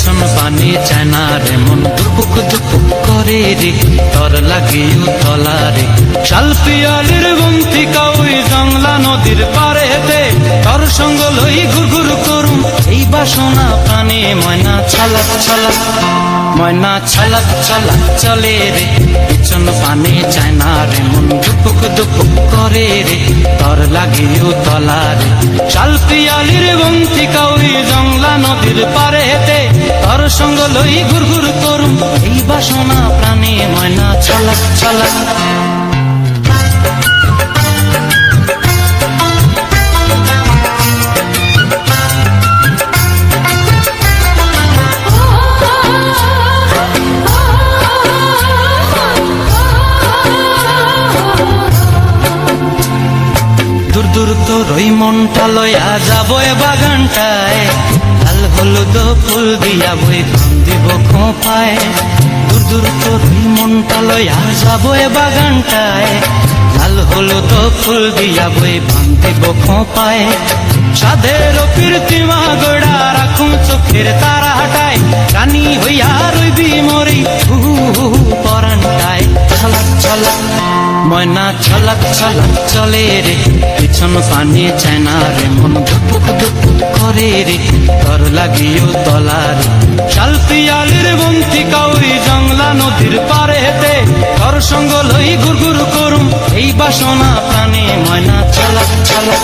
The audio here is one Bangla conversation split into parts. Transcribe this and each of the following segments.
পিছন পানি চায় না রে মন দুপুক দুপুক করে রে তর লাগিও তলারে শাল পিয়ালির বন্তিকা ওই জংলা নদীর পারেতে তর সঙ্গ লই ঘুর ঘুর করুম এই বাসনা প্রাণে ময়না ছলক ছলক ময়না ছলক ছলক চলে রে পিছন পানি চায় না রে মন দুপুক দুপুক করে রে তর লাগিও তলারে শাল পিয়ালির বন্তিকা ওই জংলা নদীর পারেতে তর সঙ্গ লই ঘুর ঘুর করুম এই বাসনা প্রাণে ময়না ছলক ছলক দূর দূর তোর ওই মনটা লয়া যাবো এ বাগানটায় লাল হলুদ ফুল দিয়া বই ধান দিব খোঁপায় দূর দূর তোর ওই মনটা লয়া যাবো এ বাগানটায় লাল হলুদ ফুল দিয়া বই ধান দিব খোঁপায় সাধের কীর্তিমা গোড়া রাখুন চোখের তারা হাটায় রানী হইয়া রইবি মরি পরানটায় ছলক ছলক ময়না ছলক ছলক চলে রে পিছন পানি চায় না রে মন দুপুক দুপুক করে রে তর লাগিও তলারে শাল পিয়ালির বন্তিকা ওই জংলা নদীর পারেতে তর সঙ্গ লই ঘুর ঘুর করুম এই বাসনা প্রাণে ময়না ছলক ছলক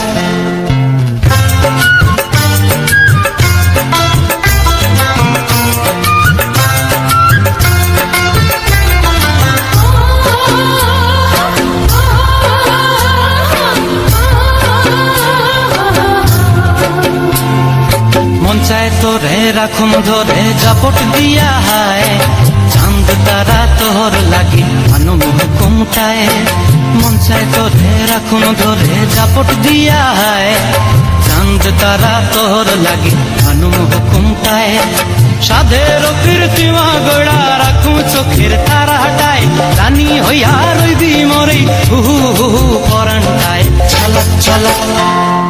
মন চায় তোরে রাখুন ধরে জাপট দিয়া হায় চাঁদ তারা তোর লাগি আনুমুহ কুমটায় মন চায় তোরে রাখুন ধরে জাপট দিয়া হায় চাঁদ তারা তোর লাগি আনুমুহ কুমটায় সাধের কীর্তিমা গোড়া রাখুন চোখের তারা হাটায় রানী হইয়া রইবি মরি পরানটায় ছলক ছলক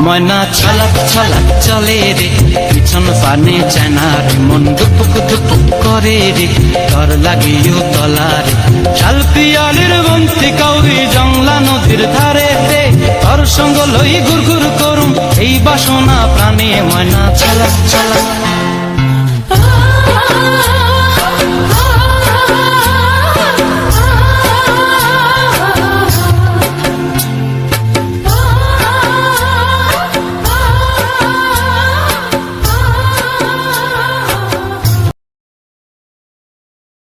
ময়না ছলক ছলক চলে রে পিছন পানি চায় না রে মন দুপুক দুপুক করে রে তর লাগিও তলারে শাল পিয়ালির বন্তিকা ওই জংলা নদীর ধারেতে তর সঙ্গ লই ঘুর ঘুর করুম এই বাসনা প্রাণে ময়না ছলক ছলক